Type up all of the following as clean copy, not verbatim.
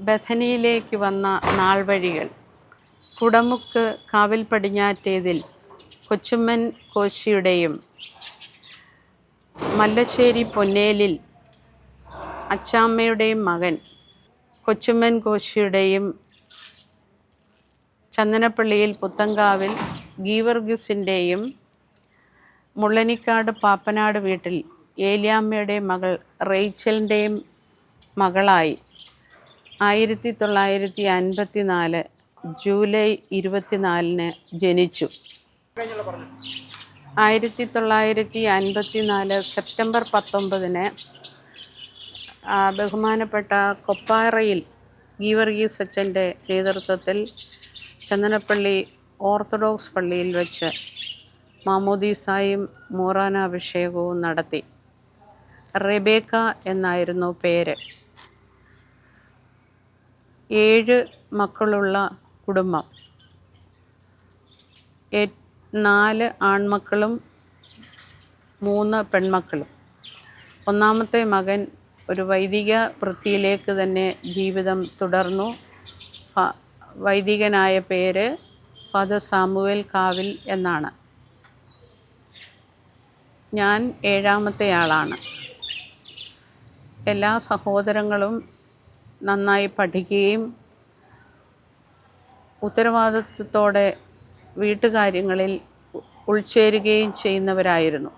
ബഥനിയിലേക്ക് വന്ന നാൾവഴികൾ. കുടമുക്ക് കാവിൽ പടിഞ്ഞാറ്റേതിൽ കൊച്ചുമ്മൻ കോശിയുടെയും മല്ലശ്ശേരി പൊന്നേലിൽ അച്ചാമ്മയുടെയും മകൻ കൊച്ചുമ്മൻ കോശിയുടെയും ചന്ദനപ്പള്ളിയിൽ പുത്തങ്കാവിൽ ഗീവർഗീസിൻ്റെയും മുള്ളനിക്കാട് പാപ്പനാട് വീട്ടിൽ ഏലിയാമ്മയുടെയും മകൾ റേച്ചലിൻ്റെയും മകളായി 1954 ജൂലൈ 24 ജനിച്ചു. 1954 സെപ്റ്റംബർ 19 ബഹുമാനപ്പെട്ട കൊപ്പാറയിൽ ഗീവർഗീസ് അച്ഛൻ്റെ നേതൃത്വത്തിൽ ചന്ദനപ്പള്ളി ഓർത്തഡോക്സ് പള്ളിയിൽ വെച്ച് മാമോദീസായും മൂറാനാഭിഷേകവും നടത്തി. റെബേക്ക എന്നായിരുന്നു പേര്. 7 മക്കളുള്ള കുടുംബം. 4 ആൺമക്കളും 3 പെൺമക്കളും. ഒന്നാമത്തെ മകൻ ഒരു വൈദിക വൃത്തിയിലേക്ക് തന്നെ ജീവിതം തുടർന്നു. വൈദികനായ പേര് ഫാദർ സാമുവേൽ കാവിൽ എന്നാണ്. ഞാൻ 7ാമത്തെ ആളാണ്. എല്ലാ സഹോദരങ്ങളും നന്നായി പഠിക്കുകയും ഉത്തരവാദിത്വത്തോടെ വീട്ടുകാര്യങ്ങളിൽ ഉൾച്ചേരുകയും ചെയ്യുന്നവരായിരുന്നു.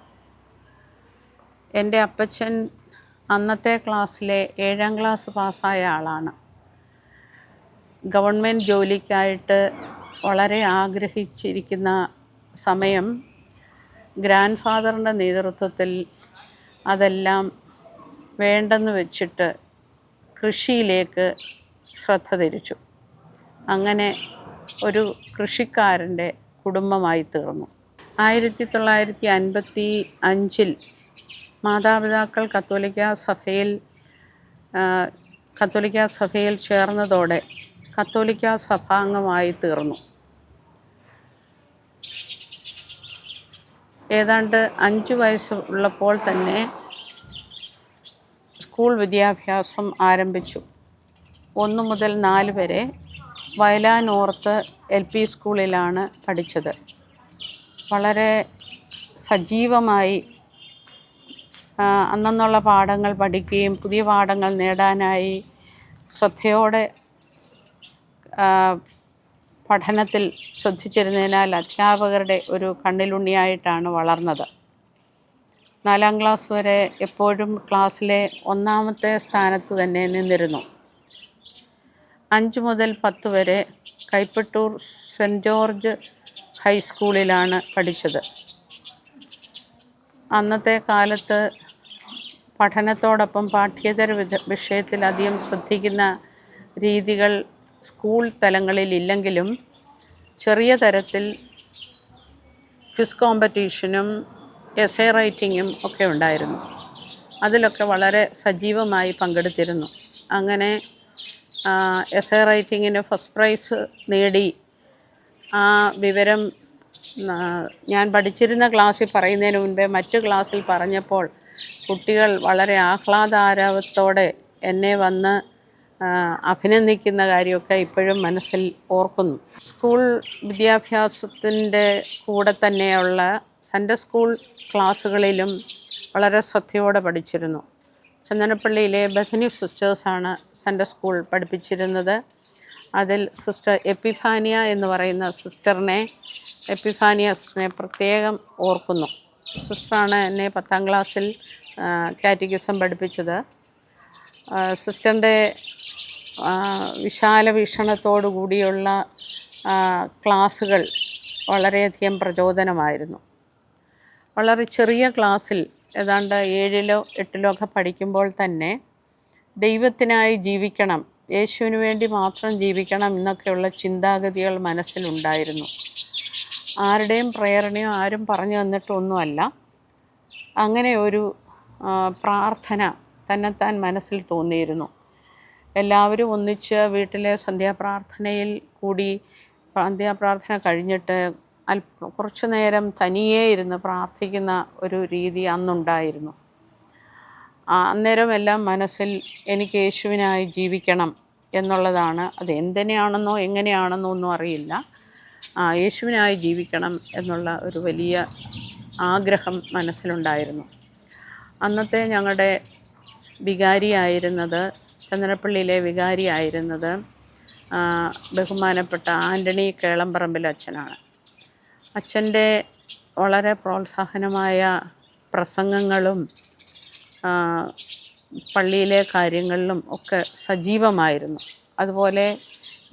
എൻ്റെ അപ്പച്ചൻ അന്നത്തെ ക്ലാസ്സിലെ 7ാം ക്ലാസ് പാസ്സായ ആളാണ്. ഗവൺമെൻറ് ജോലിക്കായിട്ട് വളരെ ആഗ്രഹിച്ചിരിക്കുന്ന സമയം ഗ്രാൻഡ് ഫാദറിൻ്റെ നേതൃത്വത്തിൽ അതെല്ലാം വേണ്ടെന്ന് വെച്ചിട്ട് കൃഷിയിലേക്ക് ശ്രദ്ധ തിരിച്ചു. അങ്ങനെ ഒരു കൃഷിക്കാരൻ്റെ കുടുംബമായി തീർന്നു. 1955 മാതാപിതാക്കൾ കത്തോലിക്ക സഭയിൽ ചേർന്നതോടെ കത്തോലിക്ക സഭാംഗമായി തീർന്നു. ഏതാണ്ട് 5 വയസ്സ് ഉള്ളപ്പോൾ തന്നെ സ്കൂൾ വിദ്യാഭ്യാസം ആരംഭിച്ചു. 1 മുതൽ 4 വരെ വയലാ നോർത്ത് LP സ്കൂളിലാണ് പഠിച്ചത്. വളരെ സജീവമായി അന്നുള്ള പാഠങ്ങൾ പഠിക്കുകയും പുതിയ പാഠങ്ങൾ നേടാനായി ശ്രദ്ധയോടെ പഠനത്തിൽ ശ്രദ്ധിച്ചിരുന്നതിനാൽ അധ്യാപകരുടെ ഒരു കണ്ണിലുണ്ണിയായിട്ടാണ് വളർന്നത്. 4ാം ക്ലാസ് വരെ എപ്പോഴും ക്ലാസ്സിലെ 1ാമത്തെ സ്ഥാനത്ത് തന്നെ നിന്നിരുന്നു. 5 മുതൽ 10 വരെ കൈപ്പട്ടൂർ സെൻറ്റ് ജോർജ് ഹൈസ്കൂളിലാണ് പഠിച്ചത്. അന്നത്തെ കാലത്ത് പഠനത്തോടൊപ്പം പാഠ്യേതര വിഷയത്തിൽ അധികം ശ്രദ്ധിക്കുന്ന രീതികൾ സ്കൂൾ തലങ്ങളിലില്ലെങ്കിലും ചെറിയ തരത്തിൽ ക്വിസ് കോമ്പറ്റീഷനും എസ്സേ റൈറ്റിങ്ങും ഒക്കെ ഉണ്ടായിരുന്നു. അതിലൊക്കെ വളരെ സജീവമായി പങ്കെടുത്തിരുന്നു. അങ്ങനെ എസ്സേ റൈറ്റിങ്ങിന് ഫസ്റ്റ് പ്രൈസ് നേടി. ആ വിവരം ഞാൻ പഠിച്ചിരുന്ന ക്ലാസ്സിൽ പറയുന്നതിന് മുൻപേ മറ്റു ക്ലാസ്സിൽ പറഞ്ഞപ്പോൾ കുട്ടികൾ വളരെ ആഹ്ലാദാരവത്തോടെ എന്നെ വന്ന് അഭിനന്ദിക്കുന്ന കാര്യമൊക്കെ ഇപ്പോഴും മനസ്സിൽ ഓർക്കുന്നു. സ്കൂൾ വിദ്യാഭ്യാസത്തിൻ്റെ കൂടെ തന്നെയുള്ള സൺഡേ സ്കൂൾ ക്ലാസ്സുകളിലും വളരെ ശ്രദ്ധയോടെ പഠിച്ചിരുന്നു. ചന്ദനപ്പള്ളിയിലെ ബഥനി സിസ്റ്റേഴ്സാണ് സൺഡേ സ്കൂൾ പഠിപ്പിച്ചിരുന്നത്. അതിൽ സിസ്റ്റർ എപ്പിഫാനിയ എന്ന് പറയുന്ന എപ്പിഫാനിയ സിസ്റ്ററിനെ പ്രത്യേകം ഓർക്കുന്നു. സിസ്റ്ററാണ് എന്നെ 10ാം ക്ലാസ്സിൽ കാറ്റഗിസം പഠിപ്പിച്ചത്. സിസ്റ്ററിൻ്റെ വിശാല വീക്ഷണത്തോടു കൂടിയുള്ള ക്ലാസ്സുകൾ വളരെയധികം പ്രചോദനമായിരുന്നു. വളരെ ചെറിയ ക്ലാസ്സിൽ ഏതാണ്ട് 7ലോ 8ലോ ഒക്കെ പഠിക്കുമ്പോൾ തന്നെ ദൈവത്തിനായി ജീവിക്കണം, യേശുവിന് വേണ്ടി മാത്രം ജീവിക്കണം എന്നൊക്കെയുള്ള ചിന്താഗതികൾ മനസ്സിലുണ്ടായിരുന്നു. ആരുടെയും പ്രേരണയോ ആരും പറഞ്ഞു തന്നിട്ടൊന്നുമല്ല. അങ്ങനെ ഒരു പ്രാർത്ഥന തന്നെത്താൻ മനസ്സിൽ തോന്നിയിരുന്നു. എല്ലാവരും ഒന്നിച്ച് വീട്ടിലെ സന്ധ്യാപ്രാർത്ഥനയിൽ കൂടി സന്ധ്യാപ്രാർത്ഥന കഴിഞ്ഞിട്ട് കുറച്ചു നേരം തനിയേ ഇരുന്ന് പ്രാർത്ഥിക്കുന്ന ഒരു രീതി അന്നുണ്ടായിരുന്നു. അന്നേരം എല്ലാം മനസ്സിൽ എനിക്ക് യേശുവിനായി ജീവിക്കണം, എന്നുള്ളതാണ്. അത് എന്തിനെയാണെന്നോ എങ്ങനെയാണെന്നോ ഒന്നും അറിയില്ല. യേശുവിനായി ജീവിക്കണം എന്നുള്ള ഒരു വലിയ ആഗ്രഹം മനസ്സിലുണ്ടായിരുന്നു. അന്നത്തെ ഞങ്ങളുടെ വികാരിയായിരുന്നത്, ചന്ദനപ്പള്ളിയിലെ വികാരിയായിരുന്നത് ബഹുമാനപ്പെട്ട ആൻ്റണി കേളമ്പറമ്പിൽ അച്ഛനാണ്. അച്ഛൻ്റെ വളരെ പ്രോത്സാഹനമായ പ്രസംഗങ്ങളും പള്ളിയിലെ കാര്യങ്ങളിലും ഒക്കെ സജീവമായിരുന്നു. അതുപോലെ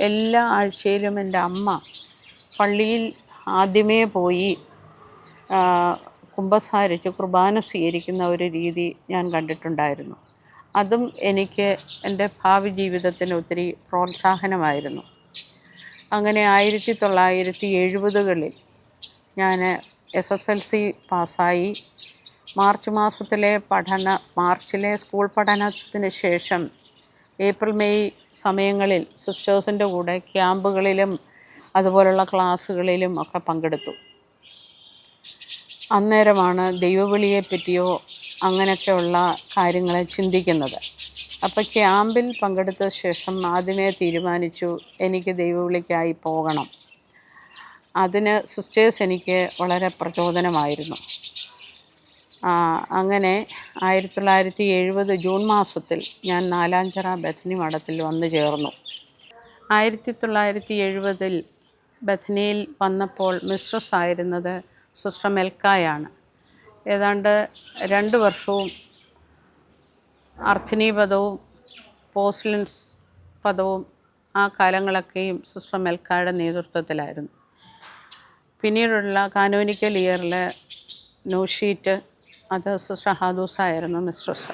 എല്ലാ ആഴ്ചയിലും എൻ്റെ അമ്മ പള്ളിയിൽ ആദ്യമേ പോയി കുമ്പസാരിച്ച് കുർബാന സ്വീകരിക്കുന്ന ഒരു രീതി ഞാൻ കണ്ടിട്ടുണ്ടായിരുന്നു. അതും എനിക്ക് എൻ്റെ ഭാവി ജീവിതത്തിന് ഒത്തിരി പ്രോത്സാഹനമായിരുന്നു. അങ്ങനെ 1970കളിൽ ഞാൻ SSLC പാസ്സായി. മാർച്ചിലെ സ്കൂൾ പഠനത്തിന് ശേഷം ഏപ്രിൽ മെയ് സമയങ്ങളിൽ സിസ്റ്റേഴ്സിൻ്റെ കൂടെ ക്യാമ്പുകളിലും അതുപോലുള്ള ക്ലാസ്സുകളിലും ഒക്കെ പങ്കെടുത്തു. അന്നേരമാണ് ദൈവവിളിയെപ്പറ്റിയോ അങ്ങനെയൊക്കെയുള്ള കാര്യങ്ങളെ ചിന്തിക്കുന്നത്. അപ്പോൾ ക്യാമ്പിൽ പങ്കെടുത്ത ശേഷം ആദ്യമേ തീരുമാനിച്ചു എനിക്ക് ദൈവവിളിക്കായി പോകണം. അതിന് സിസ്റ്റേഴ്സ് എനിക്ക് വളരെ പ്രചോദനമായിരുന്നു. അങ്ങനെ 1970 ജൂൺ മാസത്തിൽ ഞാൻ നാലാഞ്ചിറ ബഥനി മഠത്തിൽ വന്നു ചേർന്നു. 1970 ബഥനിയിൽ വന്നപ്പോൾ മിസ്ട്രസ് ആയിരുന്നത് സിസ്റ്റർ മെൽക്കായാണ്. ഏതാണ്ട് 2 വർഷവും അർത്ഥിനി പദവും പോസ്റ്റ്ലൻസ് പദവും ആ കാലങ്ങളൊക്കെയും സിസ്റ്റർ മെൽക്കായുടെ നേതൃത്വത്തിലായിരുന്നു. പിന്നീടുള്ള കാനോനിക്കൽ ഇയറിൽ നോഷീറ്റ് അത് സിസ്റ്റർ ഹാദൂസായിരുന്നു മിസ്ട്രസ്.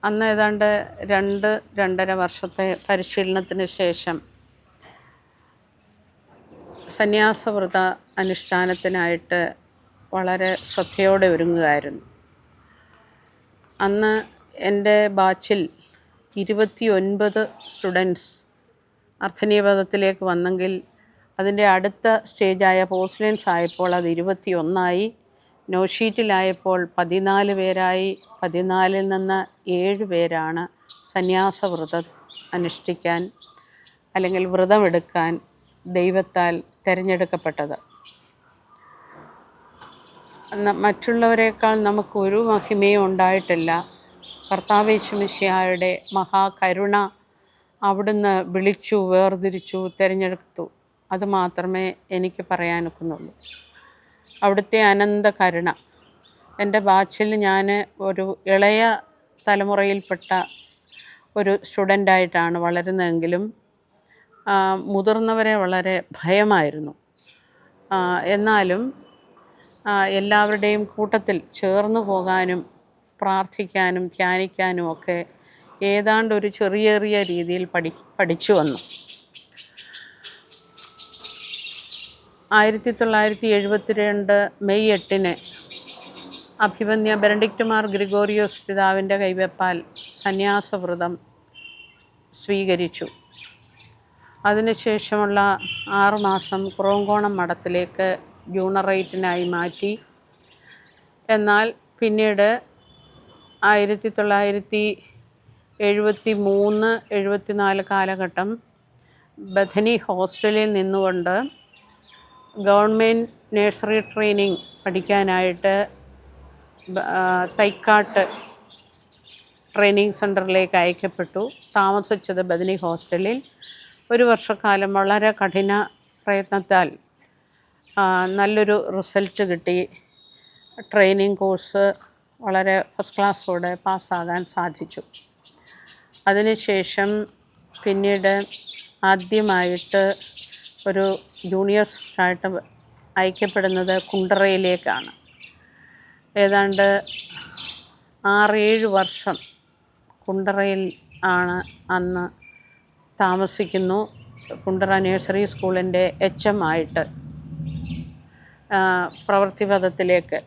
അന്ന് ഏതാണ്ട് 2-2.5 വർഷത്തെ പരിശീലനത്തിന് ശേഷം സന്യാസവ്രത അനുഷ്ഠാനത്തിനായിട്ട് വളരെ ശ്രദ്ധയോടെ ഒരുങ്ങുകയായിരുന്നു. അന്ന് എൻ്റെ ബാച്ചിൽ 29 സ്റ്റുഡൻസ് അർത്ഥനീപഥത്തിലേക്ക് വന്നെങ്കിൽ അതിൻ്റെ അടുത്ത സ്റ്റേജായ പോസ്റ്റ്ലൻസ് ആയപ്പോൾ അത് 21ആയി. നോഷീറ്റിലായപ്പോൾ 14 പേരായി. 14-ൽ നിന്ന് 7 പേരാണ് സന്യാസവ്രതം അനുഷ്ഠിക്കാൻ അല്ലെങ്കിൽ വ്രതമെടുക്കാൻ ദൈവത്താൽ തിരഞ്ഞെടുക്കപ്പെട്ടത്. മറ്റുള്ളവരെക്കാൾ നമുക്കൊരു മഹിമയും ഉണ്ടായിട്ടില്ല. കർത്താവ് യേശു മിശിഹായുടെ മഹാകരുണ അവിടുന്ന് വിളിച്ചു, വേർതിരിച്ചു, തിരഞ്ഞെടുത്തു. അതുമാത്രമേ എനിക്ക് പറയാനൊക്കുന്നുള്ളൂ. അവിടുത്തെ അനന്ത കരുണ. എൻ്റെ ബാച്ചിൽ ഞാൻ ഒരു ഇളയ തലമുറയിൽപ്പെട്ട ഒരു സ്റ്റുഡൻ്റായിട്ടാണ് വളരുന്നതെങ്കിലും മുതിർന്നവരെ വളരെ ഭയമായിരുന്നു. എന്നാലും എല്ലാവരുടെയും കൂട്ടത്തിൽ ചേർന്ന് പോകാനും പ്രാർത്ഥിക്കാനും ധ്യാനിക്കാനും ഒക്കെ ഏതാണ്ട് ഒരു ചെറിയ രീതിയിൽ പഠിച്ചു വന്നു. 1972 മെയ് 8 അഭിമന്യ ബെനഡിക്റ്റ് മാർ ഗ്രിഗോറിയോസ് പിതാവിൻ്റെ കൈവെപ്പാൽ സന്യാസവ്രതം സ്വീകരിച്ചു. അതിനുശേഷമുള്ള 6 മാസം കുറവങ്കോണം മഠത്തിലേക്ക് ജൂണറേറ്റിനായി മാറ്റി. എന്നാൽ പിന്നീട് 1973-74 കാലഘട്ടം ബഥനി ഹോസ്റ്റലിൽ നിന്നുകൊണ്ട് ഗവൺമെൻറ് നഴ്സറി ട്രെയിനിങ് പഠിക്കാനായിട്ട് തൈക്കാട്ട് ട്രെയിനിങ് സെൻറ്ററിലേക്ക് അയക്കപ്പെട്ടു. താമസിച്ചത് ബഥനി ഹോസ്റ്റലിൽ. 1 വർഷക്കാലം വളരെ കഠിന പ്രയത്നത്താൽ നല്ലൊരു റിസൾട്ട് കിട്ടി. ട്രെയിനിങ് കോഴ്സ് വളരെ ഫസ്റ്റ് ക്ലാസ്സോടെ പാസ്സാകാൻ സാധിച്ചു. അതിനുശേഷം പിന്നീട് ആദ്യമായിട്ട് ഒരു ജൂനിയർ സിസ്റ്ററായിട്ട് അയക്കപ്പെടുന്നത് കുണ്ടറയിലേക്കാണ്. ഏതാണ്ട് 6-7 വർഷം കുണ്ടറയിൽ ആണ് അന്ന് താമസിക്കുന്നു. കുണ്ടറ നഴ്സറി സ്കൂളിൻ്റെ HM ആയിട്ട് പ്രവൃത്തിപഥത്തിലേക്ക്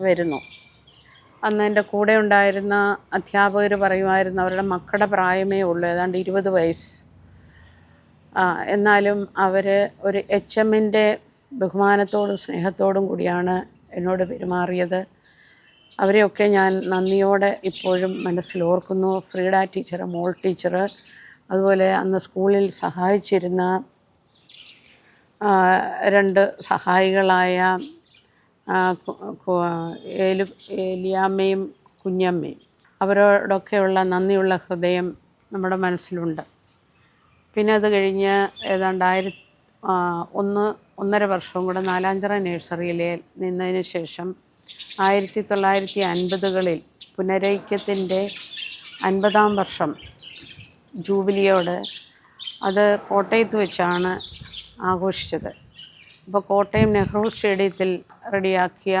വരുന്നു. അന്ന് എൻ്റെ കൂടെ ഉണ്ടായിരുന്ന അധ്യാപകർ പറയുമായിരുന്നു അവരുടെ മക്കളുടെ പ്രായമേ ഉള്ളൂ, ഏതാണ്ട് 20 വയസ്സ്. എന്നാലും അവർ ഒരു HMൻ്റെ ബഹുമാനത്തോടും സ്നേഹത്തോടും കൂടിയാണ് എന്നോട് പെരുമാറിയത്. അവരെയൊക്കെ ഞാൻ നന്ദിയോടെ ഇപ്പോഴും മനസ്സിലോർക്കുന്നു. ഫ്രീഡ ടീച്ചർ, മോൾ ടീച്ചർ, അതുപോലെ അന്ന് സ്കൂളിൽ സഹായിച്ചിരുന്ന 2 സഹായികളായ ഏലിയാമ്മയും കുഞ്ഞമ്മയും, അവരോടൊക്കെയുള്ള നന്ദിയുള്ള ഹൃദയം നമ്മുടെ മനസ്സിലുണ്ട്. പിന്നെ അത് കഴിഞ്ഞ് ഏതാണ്ട് 1.5 വർഷവും കൂടെ നാലാഞ്ചിറ നഴ്സറിയിൽ നിന്നതിന് ശേഷം 1950കളിൽ പുനരൈക്യത്തിൻ്റെ 50ാം വർഷം ജൂബിലിയോട് അത് കോട്ടയത്ത് വെച്ചാണ് ആഘോഷിച്ചത്. അപ്പോൾ കോട്ടയം നെഹ്റു സ്റ്റേഡിയത്തിൽ റെഡിയാക്കിയ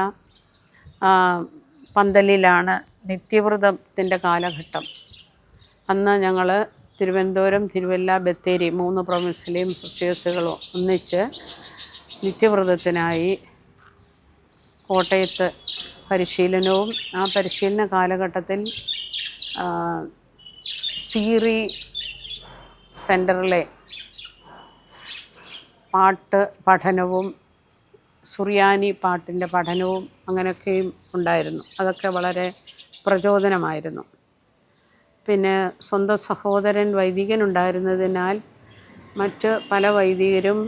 പന്തലിലാണ് നിത്യവ്രതത്തിൻ്റെ കാലഘട്ടം. അന്ന് ഞങ്ങൾ തിരുവനന്തപുരം, തിരുവല്ല, ബത്തേരി 3 പ്രൊവിൻസിലെയും സിസ്റ്റേഴ്സുകളും ഒന്നിച്ച് നിത്യവ്രതത്തിനായി കോട്ടയത്ത് പരിശീലനവും, ആ പരിശീലന കാലഘട്ടത്തിൽ സീറി സെൻറ്ററിലെ പാട്ട് പഠനവും സുറിയാനി പാട്ടിൻ്റെ പഠനവും അങ്ങനെയൊക്കെയും ഉണ്ടായിരുന്നു. അതൊക്കെ വളരെ പ്രചോദനമായിരുന്നു. പിന്നെ സ്വന്തം സഹോദരൻ വൈദികനുണ്ടായിരുന്നതിനാൽ മറ്റ് പല വൈദികരും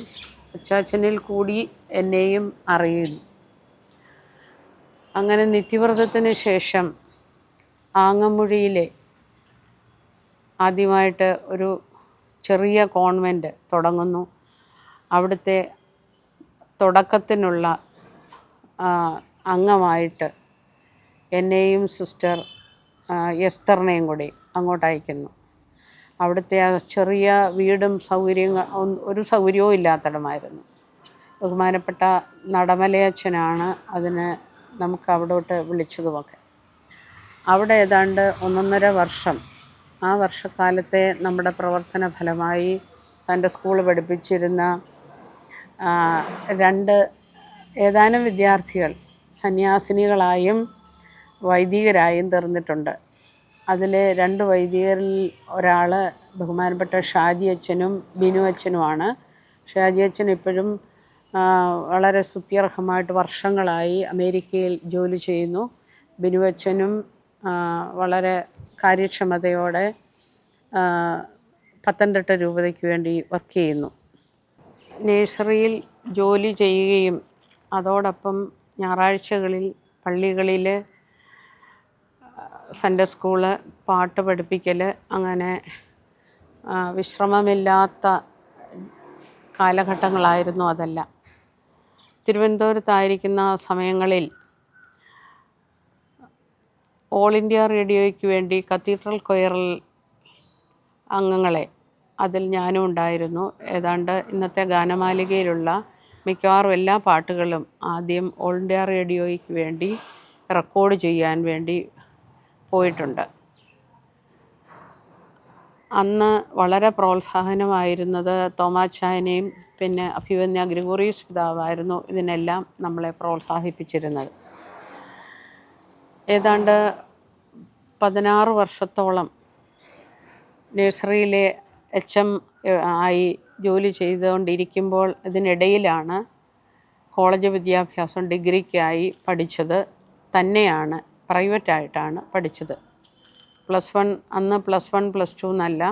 അച്ചാച്ചനിൽ കൂടി എന്നെയും അറിയുന്നു. അങ്ങനെ നിത്യവ്രതത്തിന് ശേഷം ആങ്ങമ്പുഴയിലെ ആദ്യമായിട്ട് ഒരു ചെറിയ കോൺവെൻറ്റ് തുടങ്ങുന്നു. അവിടുത്തെ തുടക്കത്തിനുള്ള അംഗമായിട്ട് എന്നെയും സിസ്റ്റർ എസ്തറിനെയും കൂടി അങ്ങോട്ട് അയക്കുന്നു. അവിടുത്തെ ആ ചെറിയ വീടും ഒരു സൗകര്യവും ഇല്ലാത്തിടമായിരുന്നു. ബഹുമാനപ്പെട്ട നടമലയച്ചനാണ് അതിന് നമുക്ക് അവിടോട്ട് വിളിച്ചതുമൊക്കെ. അവിടെ ഏതാണ്ട് 1.5 വർഷം, ആ വർഷക്കാലത്തെ നമ്മുടെ പ്രവർത്തന ഫലമായി തൻ്റെ സ്കൂൾ പഠിപ്പിച്ചിരുന്ന 2 ഏതാനും വിദ്യാർത്ഥികൾ സന്യാസിനികളായും വൈദികരായും തീർന്നിട്ടുണ്ട്. അതിൽ 2 വൈദികരിൽ ഒരാൾ ബഹുമാനപ്പെട്ട ഷാജി അച്ഛനും ബിനു അച്ഛനുമാണ്. ഷാജി അച്ഛൻ ഇപ്പോഴും വളരെ സ്തുത്യർഹമായിട്ട് വർഷങ്ങളായി അമേരിക്കയിൽ ജോലി ചെയ്യുന്നു. ബിനു അച്ഛനും വളരെ കാര്യക്ഷമതയോടെ പത്തനംതിട്ട രൂപതയ്ക്ക് വേണ്ടി വർക്ക് ചെയ്യുന്നു. നഴ്സറിയിൽ ജോലി ചെയ്യുകയും അതോടൊപ്പം ഞായറാഴ്ചകളിൽ പള്ളികളിൽ സൺഡേ സ്കൂള്, പാട്ട് പഠിപ്പിക്കൽ, അങ്ങനെ വിശ്രമമില്ലാത്ത കാലഘട്ടങ്ങളായിരുന്നു അതെല്ലാം. തിരുവനന്തപുരത്തായിരിക്കുന്ന സമയങ്ങളിൽ ഓൾ ഇന്ത്യ റേഡിയോയ്ക്ക് വേണ്ടി കത്തീഡ്രൽ കൊയറിൽ അംഗങ്ങളെ, അതിൽ ഞാനും ഉണ്ടായിരുന്നു. ഏതാണ്ട് ഇന്നത്തെ ഗാനമാലികയിലുള്ള മിക്കവാറും എല്ലാ പാട്ടുകളും ആദ്യം ഓൾ ഇന്ത്യ റേഡിയോയ്ക്ക് വേണ്ടി റെക്കോർഡ് ചെയ്യാൻ വേണ്ടി പോയിട്ടുണ്ട്. അന്ന് വളരെ പ്രോത്സാഹനമായിരുന്നത് തോമാച്ചായനെയും പിന്നെ അഭിവന്യ ഗ്രിഗോറിയസ് പിതാവായിരുന്നു ഇതിനെല്ലാം നമ്മളെ പ്രോത്സാഹിപ്പിച്ചിരുന്നത്. ഏതാണ്ട് 16 വർഷത്തോളം നഴ്സറിയിലെ HM ആയി ജോലി ചെയ്തുകൊണ്ടിരിക്കുമ്പോൾ ഇതിനിടയിലാണ് കോളേജ് വിദ്യാഭ്യാസം ഡിഗ്രിക്കായി പഠിച്ചത്. തന്നെയാണ്, പ്രൈവറ്റായിട്ടാണ് പഠിച്ചത്. അന്ന് +1 +2 എന്നല്ല,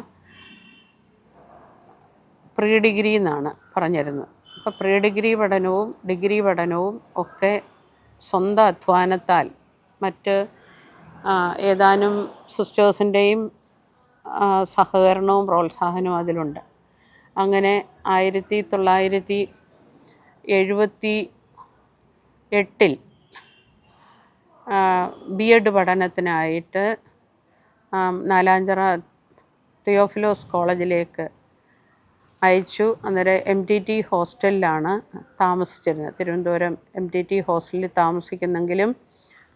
പ്രീ ഡിഗ്രി എന്നാണ് പറഞ്ഞിരുന്നത്. അപ്പോൾ പ്രീ ഡിഗ്രി പഠനവും ഡിഗ്രി പഠനവും ഒക്കെ സ്വന്തം അധ്വാനത്താൽ മറ്റ് ഏതാനും സിസ്റ്റേഴ്സിൻ്റെയും സഹകരണവും പ്രോത്സാഹനവും അതിലുണ്ട്. അങ്ങനെ 1978 B.Ed പഠനത്തിനായിട്ട് നാലാഞ്ചിറ തിയോഫിലോസ് കോളേജിലേക്ക് അയച്ചു. അന്നേരം MTT ഹോസ്റ്റലിലാണ് താമസിച്ചിരുന്നത്. തിരുവനന്തപുരം MTT ഹോസ്റ്റലിൽ താമസിക്കുന്നെങ്കിലും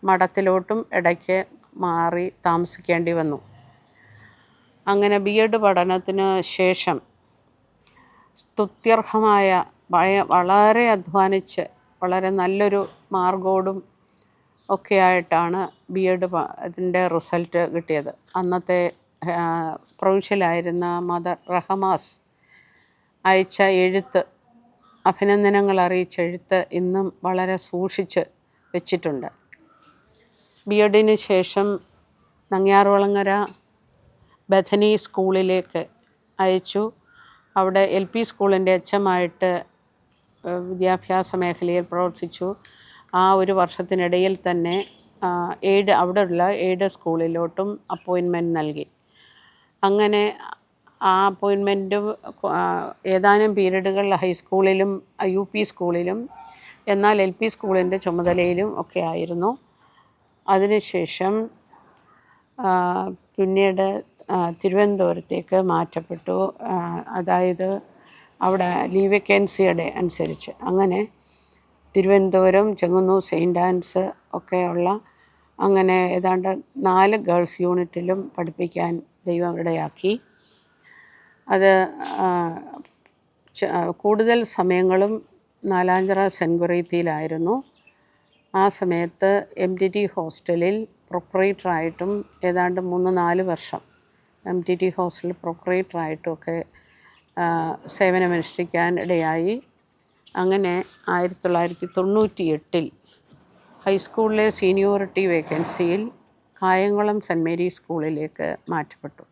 മഠത്തിലോട്ടും ഇടയ്ക്ക് മാറി താമസിക്കേണ്ടി വന്നു. അങ്ങനെ B.Ed പഠനത്തിന് ശേഷം സ്തുത്യർഹമായ വളരെ അധ്വാനിച്ച് വളരെ നല്ലൊരു മാർക്കോടും ഒക്കെ ആയിട്ടാണ് B.Ed അതിൻ്റെ റിസൾട്ട് കിട്ടിയത്. അന്നത്തെ പ്രൊവിൻഷ്യലായിരുന്ന മദർ റഹമാസ് അയച്ച എഴുത്ത്, അഭിനന്ദനങ്ങൾ അറിയിച്ച എഴുത്ത് ഇന്നും വളരെ സൂക്ഷിച്ച് വെച്ചിട്ടുണ്ട്. B.Edന് ശേഷം നങ്ങ്യാർകുളങ്ങര ബഥനി സ്കൂളിലേക്ക് അയച്ചു. അവിടെ LP സ്കൂളിൻ്റെ HM ആയിട്ട് വിദ്യാഭ്യാസ മേഖലയിൽ പ്രവർത്തിച്ചു. ആ ഒരു വർഷത്തിനിടയിൽ തന്നെ അവിടെയുള്ള എയ്ഡഡ് സ്കൂളിലോട്ടും അപ്പോയിൻമെൻറ്റ് നൽകി. അങ്ങനെ ആ അപ്പോയിൻമെൻറ്റും ഏതാനും പീരീഡുകൾ ഹൈസ്കൂളിലും UP സ്കൂളിലും, എന്നാൽ LP സ്കൂളിൻ്റെ ചുമതലയിലും ഒക്കെ ആയിരുന്നു. അതിനുശേഷം പിന്നീട് തിരുവനന്തപുരത്തേക്ക് മാറ്റപ്പെട്ടു. അതായത് അവിടെ ലീവ് വേക്കൻസിയുടെ അനുസരിച്ച്. അങ്ങനെ തിരുവനന്തപുരം, ചെങ്ങന്നൂർ, സെയിൻറ്റ് ആൻസ് ഒക്കെയുള്ള അങ്ങനെ ഏതാണ്ട് 4 ഗേൾസ് യൂണിറ്റിലും പഠിപ്പിക്കാൻ ദൈവം ഇടയാക്കി. അത് കൂടുതൽ സമയങ്ങളും നാലാഞ്ചിറ സെൻറ്റ് കൊറീത്തിയിലായിരുന്നു. ആ സമയത്ത് MTT ഹോസ്റ്റലിൽ പ്രൊപ്പറേറ്ററായിട്ടും ഏതാണ്ട് 3-4 വർഷം MTT ഹോസ്റ്റലിൽ പ്രൊപ്പറേറ്ററായിട്ടുമൊക്കെ സേവനമനുഷ്ഠിക്കാൻ ഇടയായി. അങ്ങനെ 1998 ഹൈസ്കൂളിലെ സീനിയോറിറ്റി വേക്കൻസിയിൽ കായംകുളം സെൻറ്റ് മേരീസ് സ്കൂളിലേക്ക് മാറ്റപ്പെട്ടു.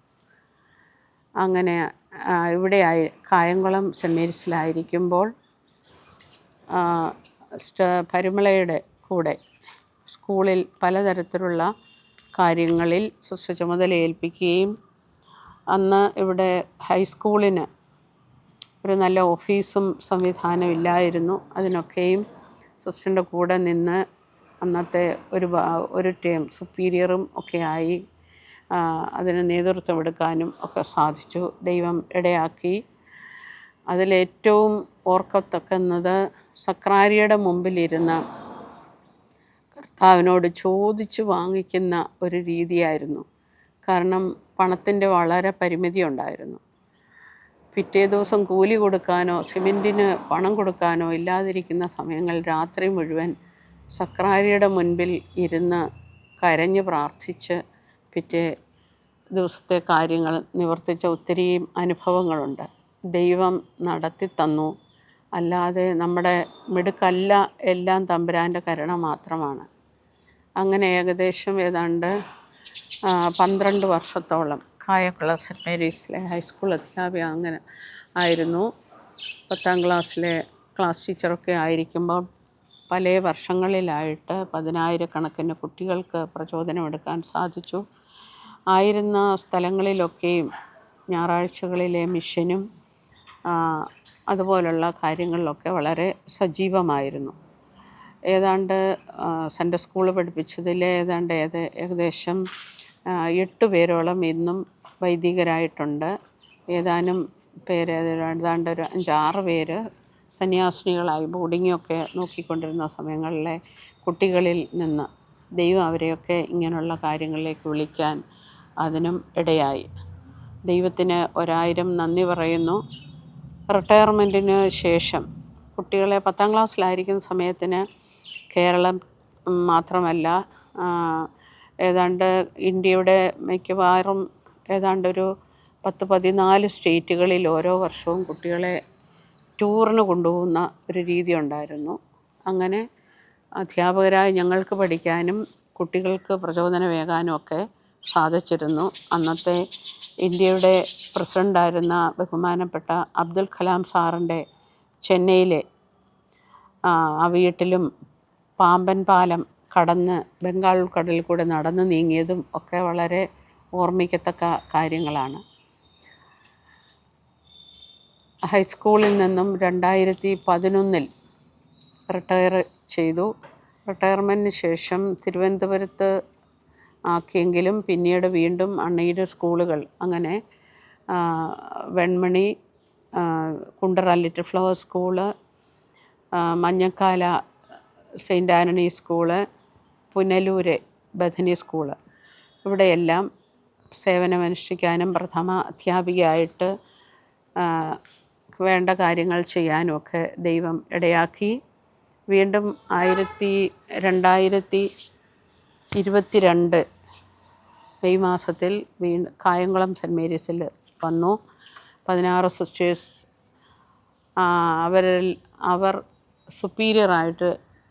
അങ്ങനെ കായംകുളം സെൻറ്റ് മേരീസിലായിരിക്കുമ്പോൾ പരിമളയുടെ കൂടെ സ്കൂളിൽ പലതരത്തിലുള്ള കാര്യങ്ങളിൽ സിസ്റ്റർ ചുമതല ഏൽപ്പിക്കുകയും, അന്ന് ഇവിടെ ഹൈസ്കൂളിന് ഒരു നല്ല ഓഫീസും സംവിധാനം ഇല്ലായിരുന്നു. അതിനൊക്കെയും സിസ്റ്ററിൻ്റെ കൂടെ നിന്ന് അന്നത്തെ ഒരു ടേം സുപ്പീരിയറും ഒക്കെ ആയി അതിന് നേതൃത്വം എടുക്കാനും ഒക്കെ സാധിച്ചു. ദൈവം ഇടയാക്കി. അതിലേറ്റവും ഓർക്കത്തക്കുന്നത് സക്രാരിയുടെ മുമ്പിലിരുന്ന കർത്താവിനോട് ചോദിച്ചു വാങ്ങിക്കുന്ന ഒരു രീതിയായിരുന്നു. കാരണം പണത്തിൻ്റെ വളരെ പരിമിതി ഉണ്ടായിരുന്നു. പിറ്റേ ദിവസം കൂലി കൊടുക്കാനോ സിമെൻറ്റിന് പണം കൊടുക്കാനോ ഇല്ലാതിരിക്കുന്ന സമയങ്ങൾ രാത്രി മുഴുവൻ സക്രാരിയുടെ മുൻപിൽ ഇരുന്ന് കരഞ്ഞ് പ്രാർത്ഥിച്ച് പിറ്റേ ദിവസത്തെ കാര്യങ്ങൾ നിവർത്തിച്ച ഒത്തിരിയും അനുഭവങ്ങളുണ്ട്. ദൈവം നടത്തി തന്നു. അല്ലാതെ നമ്മുടെ മിടുക്കല്ല, എല്ലാം തമ്പുരാൻ്റെ കരുണ മാത്രമാണ്. അങ്ങനെ ഏകദേശം ഏതാണ്ട് 12 വർഷത്തോളം കായംകുളം സെൻറ്റ് മേരീസിലെ ഹൈസ്കൂൾ അധ്യാപിക അങ്ങനെ ആയിരുന്നു. 10ാം ക്ലാസ്സിലെ ക്ലാസ് ടീച്ചറൊക്കെ ആയിരിക്കുമ്പോൾ പല വർഷങ്ങളിലായിട്ട് 10,000-കണക്കിന് കുട്ടികൾക്ക് പ്രചോദനമെടുക്കാൻ സാധിച്ചു. ആയിരുന്ന സ്ഥലങ്ങളിലൊക്കെയും ഞായറാഴ്ചകളിലെ മിഷനും അതുപോലുള്ള കാര്യങ്ങളിലൊക്കെ വളരെ സജീവമായിരുന്നു. ഏതാണ്ട് സൺഡേ സ്കൂൾ പഠിപ്പിച്ചതിൽ ഏകദേശം 8 പേരോളം ഇന്നും വൈദികരായിട്ടുണ്ട്. ഏതാനും പേര് ഏതാണ്ട് ഒരു 5-6 പേര് സന്യാസിനികളായി ബോർഡിങ്ങൊക്കെ നോക്കിക്കൊണ്ടിരുന്ന സമയങ്ങളിലെ കുട്ടികളിൽ നിന്ന് ദൈവം അവരെയൊക്കെ ഇങ്ങനെയുള്ള കാര്യങ്ങളിലേക്ക് വിളിക്കാൻ അതിനും ഇടയായി. ദൈവത്തിന് 1000 നന്ദി പറയുന്നു. റിട്ടയർമെൻറ്റിന് ശേഷം കുട്ടികളെ 10ാം ക്ലാസ്സിലായിരിക്കുന്ന സമയത്തിന് കേരളം മാത്രമല്ല ഏതാണ്ട് ഇന്ത്യയുടെ മിക്കവാറും ഏതാണ്ടൊരു 10-14 സ്റ്റേറ്റുകളിൽ ഓരോ വർഷവും കുട്ടികളെ ടൂറിന് കൊണ്ടുപോകുന്ന ഒരു രീതി ഉണ്ടായിരുന്നു. അങ്ങനെ അധ്യാപകരായി ഞങ്ങൾക്ക് പഠിക്കാനും കുട്ടികൾക്ക് പ്രചോദനമേകാനും ഒക്കെ സാധിച്ചിരുന്നു. അന്നത്തെ ഇന്ത്യയുടെ പ്രസിഡൻ്റായിരുന്ന ബഹുമാനപ്പെട്ട അബ്ദുൽ കലാം സാറിൻ്റെ ചെന്നൈയിലെ ആ വീട്ടിലും പാമ്പൻ പാലം കടന്ന് ബംഗാൾ ഉൾക്കടലിൽ കൂടെ നടന്നു നീങ്ങിയതും ഒക്കെ വളരെ ഓർമ്മിക്കത്തക്ക കാര്യങ്ങളാണ്. ഹൈസ്കൂളിൽ നിന്നും 2011 റിട്ടയർ ചെയ്തു. റിട്ടയർമെൻറ്റിന് ശേഷം തിരുവനന്തപുരത്ത് ആക്കിയെങ്കിലും പിന്നീട് വീണ്ടും അൺഎയ്ഡഡ് സ്കൂളുകൾ അങ്ങനെ Venmony, Kundara little flower school, Manjakkala saint Antony school, Punalur Bethany school, ഇവിടെയെല്ലാം സേവനമനുഷ്ഠിക്കാനും പ്രഥമ അധ്യാപികയായിട്ട് വേണ്ട കാര്യങ്ങൾ ചെയ്യാനുമൊക്കെ ദൈവം ഇടയാക്കി. വീണ്ടും 2022 മെയ് മാസത്തിൽ കായംകുളം സെൻറ്റ് മേരീസിൽ വന്നു. 16 സിസ്റ്റേഴ്സ് അവർ സുപ്പീരിയറായിട്ട്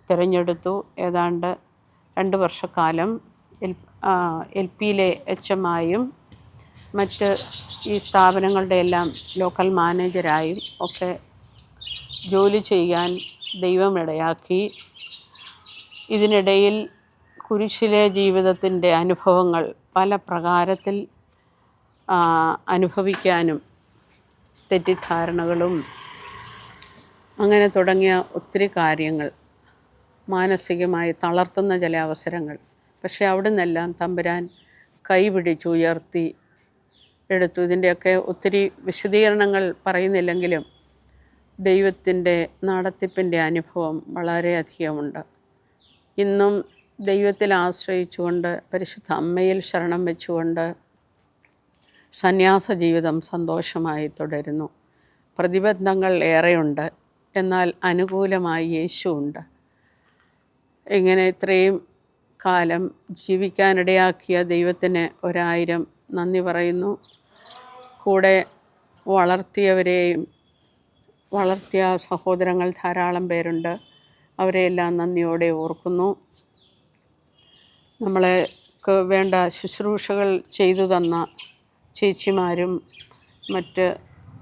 തിരഞ്ഞെടുത്തു. ഏതാണ്ട് 2 വർഷക്കാലം LPയിലെ HM ആയും മറ്റ് ഈ സ്ഥാപനങ്ങളുടെ എല്ലാം ലോക്കൽ മാനേജരായും ഒക്കെ ജോലി ചെയ്യാൻ ദൈവമിടയാക്കി. ഇതിനിടയിൽ കുരിശിലെ ജീവിതത്തിൻ്റെ അനുഭവങ്ങൾ പല പ്രകാരത്തിൽ അനുഭവിക്കാനും തെറ്റിദ്ധാരണകളും അങ്ങനെ തുടങ്ങിയ ഒത്തിരി കാര്യങ്ങൾ, മാനസികമായി തളർത്തുന്ന ചില അവസരങ്ങൾ. പക്ഷേ അവിടെ നിന്നെല്ലാം തമ്പുരാൻ കൈപിടിച്ചുയർത്തി എടുത്തു. ഇതിൻ്റെയൊക്കെ ഒത്തിരി വിശദീകരണങ്ങൾ പറയുന്നില്ലെങ്കിലും ദൈവത്തിൻ്റെ നടത്തിപ്പിൻ്റെ അനുഭവം വളരെയധികമുണ്ട്. ഇന്നും ദൈവത്തിൽ ആശ്രയിച്ചുകൊണ്ട് പരിശുദ്ധ അമ്മയിൽ ശരണം വെച്ചുകൊണ്ട് സന്യാസ ജീവിതം സന്തോഷമായി തുടരുന്നു. പ്രതിബന്ധങ്ങൾ ഏറെയുണ്ട്, എന്നാൽ അനുകൂലമായി യേശുവുണ്ട്. ഇങ്ങനെ ഇത്രയും കാലം ജീവിക്കാനിടയാക്കിയ ദൈവത്തിന് 1000 നന്ദി പറയുന്നു. കൂടെ വളർത്തിയ സഹോദരങ്ങൾ ധാരാളം പേരുണ്ട്. അവരെയെല്ലാം നന്ദിയോടെ ഓർക്കുന്നു. നമ്മൾക്ക് വേണ്ട ശുശ്രൂഷകൾ ചെയ്തു തന്ന ചേച്ചിമാരും മറ്റ്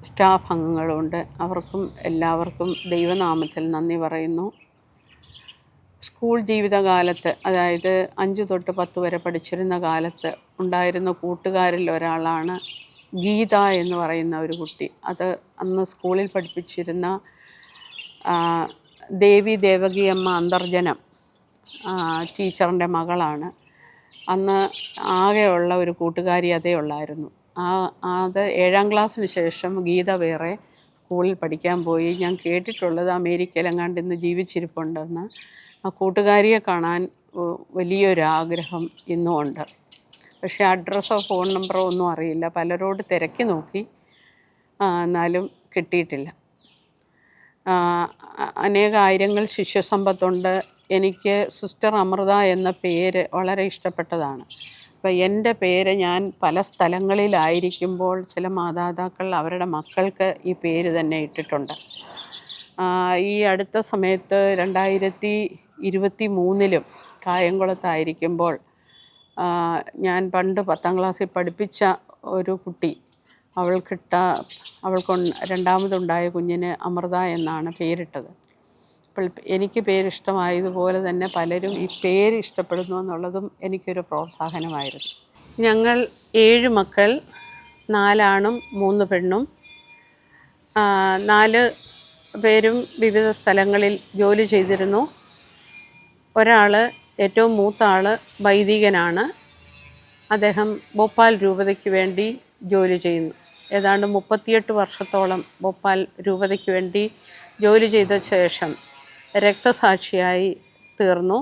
സ്റ്റാഫ് അംഗങ്ങളുണ്ട്. അവർക്കും എല്ലാവർക്കും ദൈവനാമത്തിൽ നന്ദി പറയുന്നു. സ്കൂൾ ജീവിതകാലത്ത്, അതായത് 5 തൊട്ട് 10 വരെ പഠിച്ചിരുന്ന കാലത്ത് ഉണ്ടായിരുന്ന കൂട്ടുകാരിൽ ഒരാളാണ് ഗീത എന്ന് പറയുന്ന ഒരു കുട്ടി. അത് അന്ന് സ്കൂളിൽ പഠിപ്പിച്ചിരുന്ന ദേവകിയമ്മ അന്തർജനം ടീച്ചറിൻ്റെ മകളാണ്. അന്ന് ആകെയുള്ള ഒരു കൂട്ടുകാരി അതേ ഉള്ളായിരുന്നു. അത് 7ാം ക്ലാസ്സിന് ശേഷം ഗീത വേറെ സ്കൂളിൽ പഠിക്കാൻ പോയി. ഞാൻ കേട്ടിട്ടുള്ളത് അമേരിക്കയിലെങ്ങാണ്ട് ഇന്ന് ജീവിച്ചിരിപ്പുണ്ടെന്ന്. ആ കൂട്ടുകാരിയെ കാണാൻ വലിയൊരാഗ്രഹം ഇന്നും ഉണ്ട്. പക്ഷേ അഡ്രസ്സോ ഫോൺ നമ്പറോ ഒന്നും അറിയില്ല. പലരോട് തിരക്കി നോക്കി, എന്നാലും കിട്ടിയിട്ടില്ല. അനേകായിരങ്ങൾ ശിഷ്യസമ്പത്തുണ്ട്. എനിക്ക് സിസ്റ്റർ അമൃത എന്ന പേര് വളരെ ഇഷ്ടപ്പെട്ടതാണ്. അപ്പോൾ എൻ്റെ പേര് ഞാൻ പല സ്ഥലങ്ങളിലായിരിക്കുമ്പോൾ ചില മാതാപിതാക്കൾ അവരുടെ മക്കൾക്ക് ഈ പേര് തന്നെ ഇട്ടിട്ടുണ്ട്. ഈ അടുത്ത സമയത്ത് 2023 കായംകുളത്തായിരിക്കുമ്പോൾ ഞാൻ പണ്ട് 10ാം ക്ലാസ്സിൽ പഠിപ്പിച്ച ഒരു കുട്ടി, അവൾക്ക് രണ്ടാമതുണ്ടായ കുഞ്ഞിന് അമൃത എന്നാണ് പേരിട്ടത്. അപ്പോൾ എനിക്ക് പേരിഷ്ടമായതുപോലെ തന്നെ പലരും ഈ പേര് ഇഷ്ടപ്പെടുന്നു എന്നുള്ളതും എനിക്കൊരു പ്രോത്സാഹനമായിരുന്നു. ഞങ്ങൾ 7 മക്കൾ, 4 ആണും 3 പെണ്ണും. 4 പേരും വിവിധ സ്ഥലങ്ങളിൽ ജോലി ചെയ്തിരുന്നു. ഒരാൾ, ഏറ്റവും മൂത്ത ആൾ വൈദികനാണ്. അദ്ദേഹം ഭോപ്പാൽ രൂപതയ്ക്ക് വേണ്ടി ജോലി ചെയ്യുന്നു. ഏതാണ്ട് 38 വർഷത്തോളം ഭോപ്പാൽ രൂപതയ്ക്ക് വേണ്ടി ജോലി ചെയ്ത ശേഷം രക്തസാക്ഷിയായി തീർന്നു.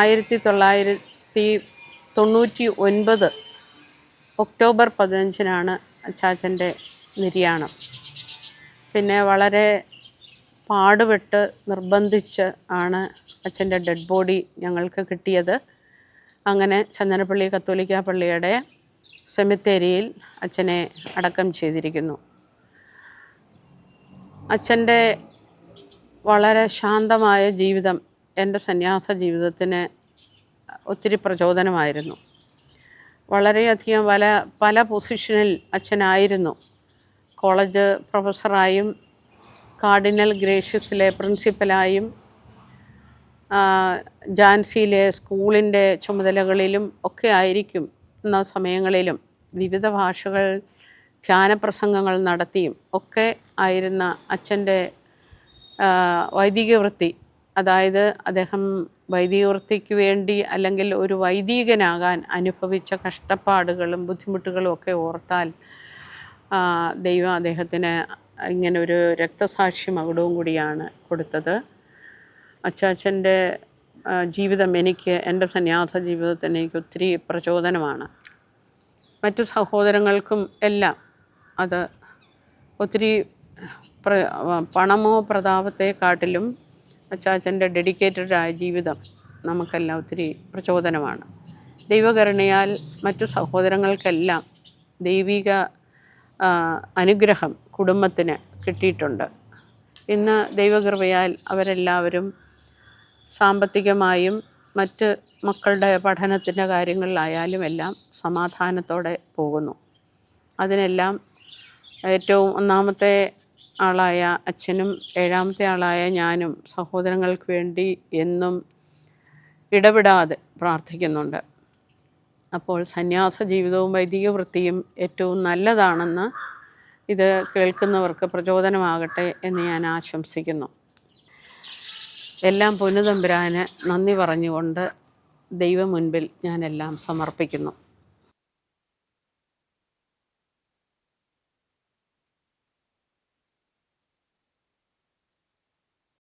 1999 ഒക്ടോബർ 15-നാണ് അച്ചാച്ചൻ്റെ നിര്യാണം. പിന്നെ വളരെ പാടുപെട്ട് നിർബന്ധിച്ച് ആണ് അച്ഛൻ്റെ ഡെഡ് ബോഡി ഞങ്ങൾക്ക് കിട്ടിയത്. അങ്ങനെ ചന്ദനപ്പള്ളി കത്തോലിക്ക പള്ളിയുടെ സെമിത്തേരിയിൽ അച്ഛനെ അടക്കം ചെയ്തിരിക്കുന്നു. അച്ഛൻ്റെ വളരെ ശാന്തമായ ജീവിതം എൻ്റെ സന്യാസ ജീവിതത്തിന് ഒത്തിരി പ്രചോദനമായിരുന്നു. വളരെയധികം പല പൊസിഷനിൽ അച്ഛനായിരുന്നു. കോളേജ് പ്രൊഫസറായും കാർഡിനൽ ഗ്രേഷ്യസിലെ പ്രിൻസിപ്പലായും ജാൻസിയിലെ സ്കൂളിൻ്റെ ചുമതലകളിലും ഒക്കെ ആയിരിക്കും എന്ന സമയങ്ങളിലും വിവിധ ഭാഷകൾ ധ്യാനപ്രസംഗങ്ങൾ നടത്തിയും ഒക്കെ ആയിരുന്ന അച്ഛൻ്റെ വൈദിക വൃത്തി, അതായത് അദ്ദേഹം വൈദിക വൃത്തിക്ക് വേണ്ടി അല്ലെങ്കിൽ ഒരു വൈദികനാകാൻ അനുഭവിച്ച കഷ്ടപ്പാടുകളും ബുദ്ധിമുട്ടുകളും ഒക്കെ ഓർത്താൽ ദൈവം അദ്ദേഹത്തിന് ഇങ്ങനൊരു രക്തസാക്ഷി മകുടവും കൂടിയാണ് കൊടുത്തത്. അച്ചാച്ചൻ്റെ ജീവിതം എൻ്റെ സന്യാസ ജീവിതത്തിന് എനിക്ക് ഒത്തിരി പ്രചോദനമാണ്. മറ്റു സഹോദരങ്ങൾക്കും എല്ലാം അത് ഒത്തിരി പണമോ പ്രതാപത്തെക്കാട്ടിലും അച്ചാച്ചൻ്റെ ഡെഡിക്കേറ്റഡായ ജീവിതം നമുക്കെല്ലാം ഒത്തിരി പ്രചോദനമാണ്. ദൈവകരുണയാൽ മറ്റു സഹോദരങ്ങൾക്കെല്ലാം ദൈവിക അനുഗ്രഹം കുടുംബത്തിന് കിട്ടിയിട്ടുണ്ട്. ഇന്ന് ദൈവകൃപയാൽ അവരെല്ലാവരും സാമ്പത്തികമായും മറ്റ് മക്കളുടെ പഠനത്തിൻ്റെ കാര്യങ്ങളിലായാലും എല്ലാം സമാധാനത്തോടെ പോകുന്നു. അതിനെല്ലാം ഏറ്റവും ഒന്നാമത്തെ ആളായ അച്ഛനും ഏഴാമത്തെ ആളായ ഞാനും സഹോദരങ്ങൾക്ക് വേണ്ടി എന്നും ഇടവിടാതെ പ്രാർത്ഥിക്കുന്നുണ്ട്. അപ്പോൾ സന്യാസ ജീവിതവും വൈദിക വൃത്തിയും ഏറ്റവും നല്ലതാണെന്ന് ഇത് കേൾക്കുന്നവർക്ക് പ്രചോദനമാകട്ടെ എന്ന് ഞാൻ ആശംസിക്കുന്നു. എല്ലാം പൊന്നുതമ്പുരാന് നന്ദി പറഞ്ഞുകൊണ്ട് ദൈവം മുൻപിൽ ഞാനെല്ലാം സമർപ്പിക്കുന്നു.